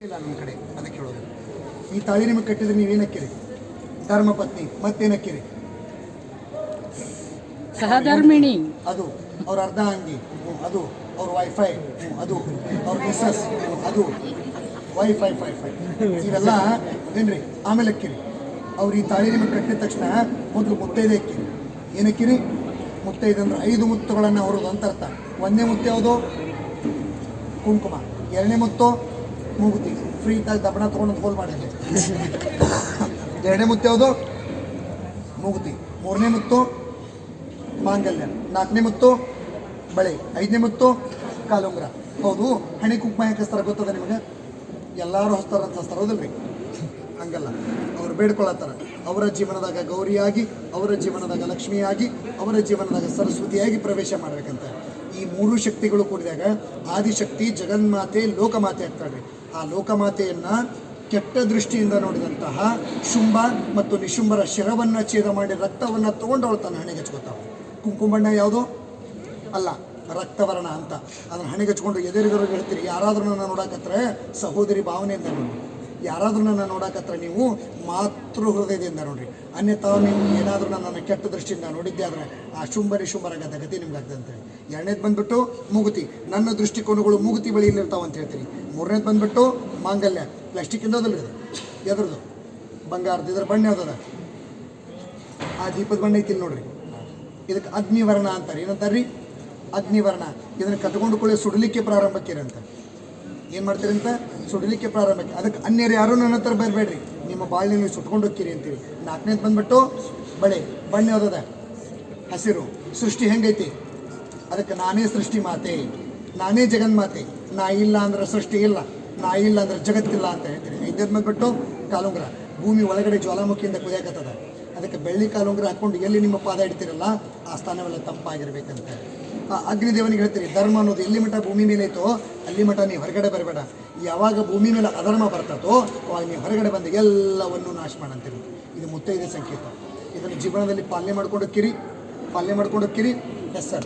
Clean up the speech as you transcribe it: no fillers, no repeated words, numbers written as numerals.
ಇಲ್ಲ ನಮ್ಮ ಕಡೆ ಅದಕ್ಕೆ ಹೇಳೋದು. ಈ ತಾಳಿ ನಿಮಗೆ ಕಟ್ಟಿದ್ರೆ ನೀವೇನಕ್ಕಿರಿ? ಧರ್ಮಪತ್ನಿ. ಮತ್ತೇನಕ್ಕಿರಿ? ಸಹಧರ್ಮಿಣಿ. ಅದು ಅವ್ರ ಅರ್ಧ ಅಂಗಿ, ಅದು ಅವ್ರ ವೈಫೈ, ಅದು ಅವ್ರ ಮಿಸ್ಸಸ್, ಅದು ವೈಫೈ ಇವೆಲ್ಲ ಏನ್ರಿ ಆಮೇಲೆ ಅಕ್ಕಿರಿ. ಅವ್ರು ಈ ತಾಳಿ ನಿಮಗೆ ಕಟ್ಟಿದ ತಕ್ಷಣ ಮೊದಲು ಮುತ್ತೈದೆ ಅಕ್ಕಿರಿ. ಏನಕ್ಕಿರಿ? ಮುತ್ತೈದೆ ಅಂದ್ರೆ 5 ಮುತ್ತುಗಳನ್ನು ಹೊರೋದು ಅಂತ ಅರ್ಥ. 1ನೇ ಮುತ್ತು ಯಾವುದು? ಕುಂಕುಮ. 2ನೇ ಮುತ್ತು ಮೂಗುತಿ. ಫ್ರೀ ಇದ್ದಾಗ ದಬ್ಬಣ ತೊಗೊಂಡು ಹೋಲ್ ಮಾಡಿದ್ದೆ. 2ನೇ ಮುತ್ತು ಯಾವುದು? ಮೂಗುತಿ. 3ನೇ ಮುತ್ತು ಮಾಂಗಲ್ಯ. 4ನೇ ಮುತ್ತು ಬಳೆ. 5ನೇ ಮುತ್ತು ಕಾಲುಂಗ್ರ. ಹೌದು, ಹಣೆ ಕುಂಕುಮ ಯಾಕೆ ಹಚ್ತಾರೆ ಗೊತ್ತದ ನಿಮಗೆ? ಎಲ್ಲರೂ ಹಚ್ತಾರಂತ ಹಚ್ತಾರೆ, ಹೌದಲ್ರಿ? ಹಂಗಲ್ಲ, ಅವ್ರು ಬೇಡ್ಕೊಳತ್ತಾರ ಅವರ ಜೀವನದಾಗ ಗೌರಿಯಾಗಿ, ಅವರ ಜೀವನದಾಗ ಲಕ್ಷ್ಮಿಯಾಗಿ, ಅವರ ಜೀವನದಾಗ ಸರಸ್ವತಿಯಾಗಿ ಪ್ರವೇಶ ಮಾಡ್ಬೇಕಂತ. ಈ 3 ಶಕ್ತಿಗಳು ಕೂಡಿದಾಗ ಆದಿಶಕ್ತಿ ಜಗನ್ಮಾತೆ ಲೋಕಮಾತೆ ಆಗ್ತಾಳ್ರಿ. ಆ ಲೋಕಮಾತೆಯನ್ನ ಕೆಟ್ಟ ದೃಷ್ಟಿಯಿಂದ ನೋಡಿದಂತಹ ಶುಂಭ ಮತ್ತು ನಿಶುಂಭರ ಶಿರವನ್ನು ಛೇದ ಮಾಡಿ ರಕ್ತವನ್ನು ತೊಗೊಂಡವಳು ತನ್ನ ಹಣೆಗೆ ಹಚ್ಕೋತಾವ. ಕುಂಕುಮ ಬಣ್ಣ ಯಾವುದು ಅಲ್ಲ, ರಕ್ತವರ್ಣ ಅಂತ. ಅದನ್ನು ಹಣೆಗೆ ಹಚ್ಕೊಂಡು ಎದುರಿಗರಿಗೆ ಹೇಳ್ತೀರಿ. ಯಾರಾದರೂ ನನ್ನ ನೋಡಕತ್ರೆ ಸಹೋದರಿ ಭಾವನೆಯಿಂದ ನೋಡಿ, ಯಾರಾದರೂ ನನ್ನ ನೋಡಕತ್ರ ನೀವು ಮಾತೃ ಹೃದಯದಿಂದ ನೋಡ್ರಿ. ಅನ್ಯತಾ ನೀವು ಏನಾದರೂ ನನ್ನನ್ನು ಕೆಟ್ಟ ದೃಷ್ಟಿಯಿಂದ ನೋಡಿದ್ದೆ ಆದರೆ ಆ ಶುಂಭರ ಗತಿ ನಿಮ್ಗೆ ಆಗ್ತದೆ ಅಂತೇಳಿ. 2ನೇದು ಬಂದ್ಬಿಟ್ಟು ಮೂಗುತಿ. ನನ್ನ ದೃಷ್ಟಿಕೋನಗಳು ಮೂಗುತಿ ಬಳಿಯಲ್ಲಿರ್ತಾವೆ ಅಂತ ಹೇಳ್ತೀರಿ. 3ನೇದು ಬಂದ್ಬಿಟ್ಟು ಮಾಂಗಲ್ಯ. ಪ್ಲಾಸ್ಟಿಕ್ ಇಂದೋದಲ್ರಿ ಅದು, ಎದ್ರದ್ದು ಬಂಗಾರದ. ಇದ್ರ ಬಣ್ಣ ಯಾವುದದ? ಆ ದೀಪದ ಬಣ್ಣ ಐತಿಲ್ಲ ನೋಡ್ರಿ. ಇದಕ್ಕೆ ಅಗ್ನಿವರ್ಣ ಅಂತಾರೆ. ಏನಂತಾರ್ರಿ? ಅಗ್ನಿವರ್ಣ. ಇದನ್ನು ಕಟ್ಕೊಂಡು ಕೂಡ ಸುಡಲಿಕ್ಕೆ ಪ್ರಾರಂಭಕ್ಕಿರಂತ. ಏನು ಮಾಡ್ತೀರಿ ಅಂತ? ಸುಡಲಿಕ್ಕೆ ಪ್ರಾರಂಭಕ್ಕೆ. ಅದಕ್ಕೆ ಅನ್ಯರು ಯಾರೂ ನನ್ನ ಹತ್ರ ಬರಬೇಡ್ರಿ, ನಿಮ್ಮ ಬಾಳಿನ ನೀವು ಸುಟ್ಕೊಂಡು ಹೋಗ್ತೀರಿ ಅಂತೀರಿ. 4ನೇದು ಬಂದ್ಬಿಟ್ಟು ಬಳೆ. ಬಣ್ಣ ಯಾವುದದ? ಹಸಿರು. ಸೃಷ್ಟಿ ಹೆಂಗೈತಿ? ಅದಕ್ಕೆ ನಾನೇ ಸೃಷ್ಟಿ ಮಾತೆ, ನಾನೇ ಜಗನ್ಮಾತೆ. ನಾ ಇಲ್ಲ ಅಂದ್ರೆ ಸೃಷ್ಟಿ ಇಲ್ಲ, ನಾ ಇಲ್ಲ ಅಂದ್ರೆ ಜಗತ್ತಿಲ್ಲ ಅಂತ ಹೇಳ್ತೀರಿ. 5ನೇದು ಬಂದ್ಬಿಟ್ಟು ಕಾಲುಂಗ್ರ. ಭೂಮಿ ಒಳಗಡೆ ಜ್ವಾಲಾಮುಖಿಯಿಂದ ಕುದಿಯಾಕತ್ತದ. ಅದಕ್ಕೆ ಬೆಳ್ಳಿ ಕಾಲುಂಗ್ರ ಹಾಕ್ಕೊಂಡು ಎಲ್ಲಿ ನಿಮ್ಮ ಪಾದ ಇಡ್ತೀರಲ್ಲ ಆ ಸ್ಥಾನವೆಲ್ಲ ತಂಪಾಗಿರ್ಬೇಕಂತ. ಆ ಅಗ್ನಿದೇವನಿಗೆ ಹೇಳ್ತೀರಿ, ಧರ್ಮ ಅನ್ನೋದು ಎಲ್ಲಿ ಮಠ ಭೂಮಿ ಮೇಲೆ ಐತೋ ಅಲ್ಲಿ ಮಠ ನೀವು ಹೊರಗಡೆ ಬರಬೇಡ. ಯಾವಾಗ ಭೂಮಿ ಮೇಲೆ ಅಧರ್ಮ ಬರ್ತದೋ ಅವಾಗ ನೀವು ಹೊರಗಡೆ ಬಂದು ಎಲ್ಲವನ್ನೂ ನಾಶ ಮಾಡಂತೀರಿ. ಇದು ಮುತ್ತೈದೆ ಸಂಕೇತ. ಇದನ್ನು ಜೀವನದಲ್ಲಿ ಪಾಲನೆ ಮಾಡ್ಕೊಂಡು ಹೋಗ್ತೀರಿ. Yes sir.